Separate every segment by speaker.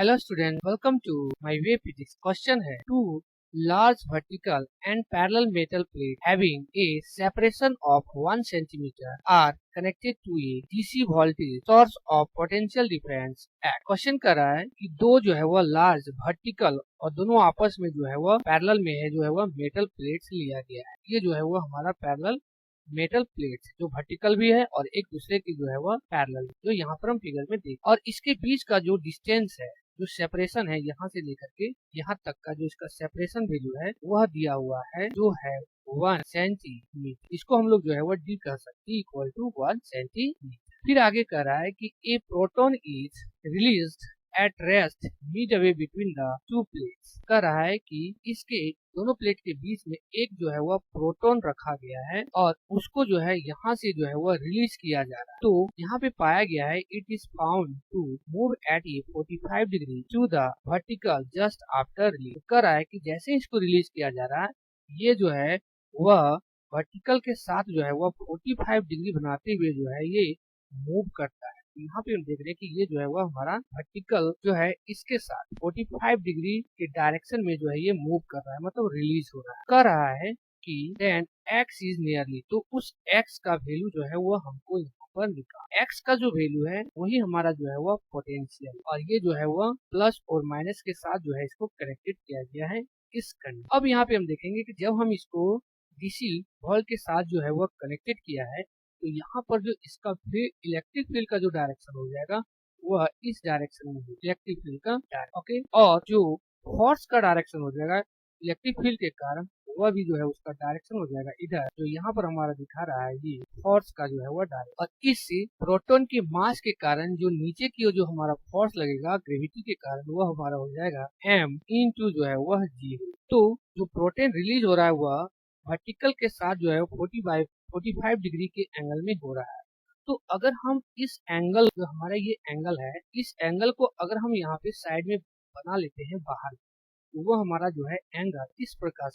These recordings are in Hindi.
Speaker 1: Hello student, welcome to my way physics. Question है two large vertical and parallel metal plate having a separation of 1 centimeter are connected to a DC voltage source of potential difference at। Question कर रहा है कि दो जो है वह लार्ज वर्टिकल और दोनों आपस में जो है वह पैरेलल में है, जो है वह मेटल प्लेट्स लिया गया है। ये जो है वह हमारा पैरेलल मेटल प्लेट्स जो वर्टिकल भी है और एक दूसरे की जो है वह पैरेलल, जो यहाँ पर हम फिगर में देख, और इसके बीच का जो डिस्टेंस है, जो सेपरेशन है, यहाँ से लेकर के यहाँ तक का जो इसका सेपरेशन वैल्यू है वह दिया हुआ है, जो है 1 सेंटीमीटर। इसको हम लोग जो है वह डी कह सकते हैं, इक्वल टू 1 सेंटीमीटर। फिर आगे कह रहा है कि a proton is released at rest midway between the two plates. कह रहा है कि इसके दोनों प्लेट के बीच में एक जो है वह प्रोटॉन रखा गया है और उसको जो है यहाँ से जो है वह रिलीज किया जा रहा है। तो यहाँ पे पाया गया है it is found to move at a 45 degree to the vertical just after release. कह रहा है कि जैसे इसको रिलीज किया जा रहा है, ये जो है वह वर्टिकल के साथ जो है वह 45 डिग्री बनाते हुए जो है ये मूव करता है। यहाँ पे हम देख रहे हैं कि ये जो है वह हमारा वर्टिकल जो है इसके साथ 45 डिग्री के डायरेक्शन में जो है ये मूव कर रहा है, मतलब रिलीज हो रहा है। कह रहा है कि देन x इज नियरली, तो उस x का वैल्यू जो है वो हमको यहाँ पर निकाल। x का जो वैल्यू है वही हमारा जो है वह पोटेंशियल, और ये जो है वह प्लस और माइनस के साथ जो है इसको कनेक्टेड किया गया है इस कंडीशन। अब यहाँ पे हम देखेंगे कि जब हम इसको डीसी वॉल्ट के साथ जो है वह कनेक्टेड किया है, तो यहाँ पर जो इसका इलेक्ट्रिक फील्ड का जो डायरेक्शन हो जाएगा वह इस डायरेक्शन में है, इलेक्ट्रिक फील्ड का डायरेक्शन। ओके, और जो फोर्स का डायरेक्शन हो जाएगा इलेक्ट्रिक फील्ड के कारण, वह भी जो है उसका डायरेक्शन हो जाएगा इधर, जो यहाँ पर हमारा दिखा रहा है ये फोर्स का जो है वह डायरेक्शन। और इससे प्रोटॉन के मास के कारण जो नीचे की जो हमारा फोर्स लगेगा ग्रेविटी के कारण, वह हमारा हो जाएगा m इंटू जो है वह g। तो जो प्रोटॉन रिलीज हो रहा है वह वर्टिकल के साथ जो है 45 डिग्री के एंगल में हो रहा है। तो अगर हम इस एंगल, जो हमारा ये एंगल है, इस एंगल को अगर हम यहाँ पे साइड में बना लेते हैं बाहर, तो वो हमारा जो है एंगल इस प्रकार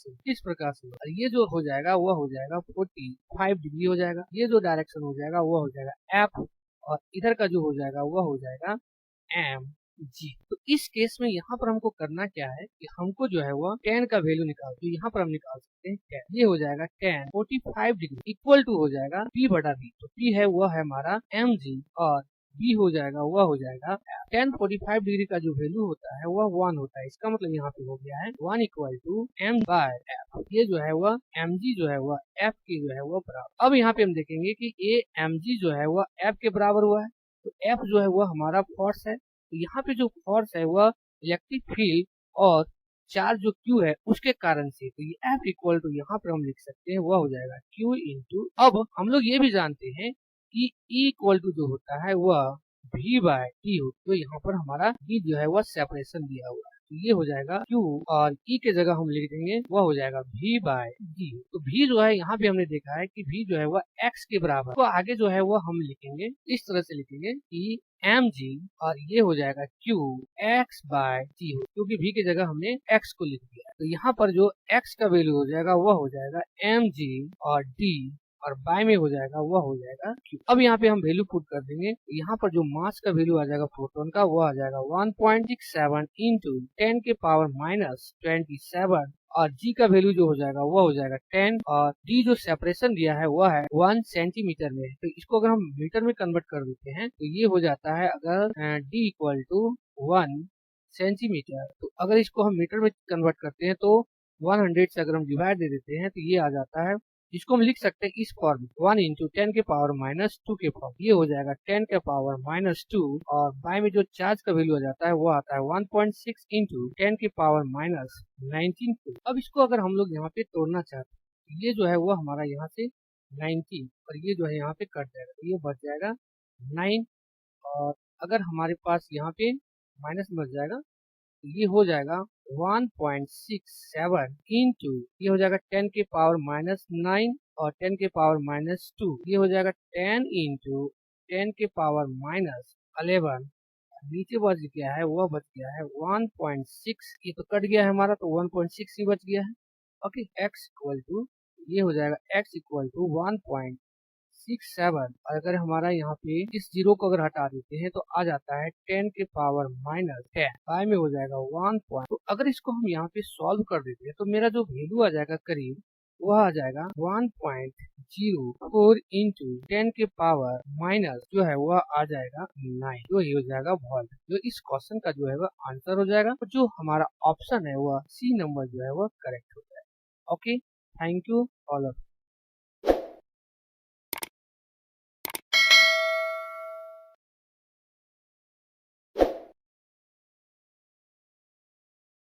Speaker 1: से, और ये जो हो जाएगा वह हो जाएगा 45 डिग्री हो जाएगा। ये जो डायरेक्शन हो जाएगा वह हो जाएगा एफ, और इधर का जो हो जाएगा वह हो जाएगा एम जी। तो इस केस में यहाँ पर हमको करना क्या है कि हमको जो है वह tan का वैल्यू निकाल, तो यहाँ पर हम निकाल सकते हैं tan। ये हो जाएगा tan 45 डिग्री इक्वल टू हो जाएगा P बटा V। तो P है वह है हमारा mg, और B हो जाएगा वह हो जाएगा tan 45 डिग्री का जो वैल्यू होता है वह 1 होता है। इसका मतलब यहाँ पे हो गया है 1 equal to m by f। ये जो है वह mg जो है वह f के जो है वह बराबर। अब यहाँ पे हम देखेंगे कि ये mg जो है वह f के बराबर हुआ है, तो f जो है वह हमारा फोर्स है। तो यहाँ पे जो फोर्स है वह इलेक्ट्रिक फील्ड और चार्ज जो Q है उसके कारण से, तो ये F इक्वल टू यहाँ पर हम लिख सकते हैं वह हो जाएगा Q इंटू। अब हम लोग ये भी जानते हैं कि E इक्वल टू जो होता है वह V बाय T हो, तो यहाँ पर हमारा V जो है वह सेपरेशन दिया हुआ है, तो ये हो जाएगा Q, और E के जगह हम लिख देंगे वह हो जाएगा V बाय D। तो V जो है यहाँ पे हमने देखा है कि V जो है वह X के बराबर, तो आगे जो है वह हम लिखेंगे इस तरह से लिखेंगे कि mg, और ये हो जाएगा q x बाय t, क्योंकि v की जगह हमने x को लिख दिया। तो यहाँ पर जो x का वैल्यू हो जाएगा वह हो जाएगा mg, और d और बाय में हो जाएगा वह हो जाएगा q। अब यहाँ पे हम वैल्यू पुट कर देंगे, यहाँ पर जो मास का वैल्यू आ जाएगा प्रोटॉन का वह आ जाएगा 1.67 इंटू 10 के पावर माइनस 27, और g का वैल्यू जो हो जाएगा वो हो जाएगा 10, और d जो सेपरेशन दिया है वह है 1 सेंटीमीटर में। तो इसको अगर हम मीटर में कन्वर्ट कर देते हैं तो ये हो जाता है, अगर d इक्वल टू 1 सेंटीमीटर, तो अगर इसको हम मीटर में कन्वर्ट करते हैं तो 100 से अगर हम डिवाइड दे देते हैं तो ये आ जाता है, जिसको हम लिख सकते हैं इस फॉर्म 1 इंटू 10 के पावर माइनस 2 के फॉर्म। ये हो जाएगा 10 के पावर माइनस 2, और बाय में जो चार्ज का वैल्यू आ जाता है वो आता है 1.6 इंटू 10 के पावर माइनस 19। अब इसको अगर हम लोग यहाँ पे तोड़ना चाहते हैं, तो ये जो है वो हमारा यहाँ से 19, और ये जो है यहाँ पे कट जाएगा, तो ये बच जाएगा 9, और अगर हमारे पास यहाँ पे माइनस बच जाएगा तो ये हो जाएगा 1.67 इंटू, ये हो जाएगा 10 के पावर माइनस 9 और 10 के पावर माइनस 2, ये हो जाएगा 10 इंटू 10 के पावर माइनस 11। नीचे बच गया है वह बच गया है 1.6, ये तो कट गया है हमारा, तो 1.6 ही बच गया है। ओके, x इक्वल टू, ये हो जाएगा x इक्वल टू 1.67 6 7, अगर हमारा यहाँ पे इस जीरो को अगर हटा देते हैं तो आ जाता है 10 के पावर -10, बाय में हो जाएगा 1 पॉइंट। तो अगर इसको हम यहाँ पे सॉल्व कर देते हैं तो मेरा जो वैल्यू आ जाएगा करीब वह आ जाएगा 1.04 इंटू 10 के पावर माइनस जो है वह आ जाएगा 9, जो ये हो जाएगा वॉल्ट। जो इस क्वेश्चन का जो है वह आंसर हो जाएगा और जो हमारा ऑप्शन है वह सी नंबर जो है वह करेक्ट हो जाएगा। Okay, thank you all of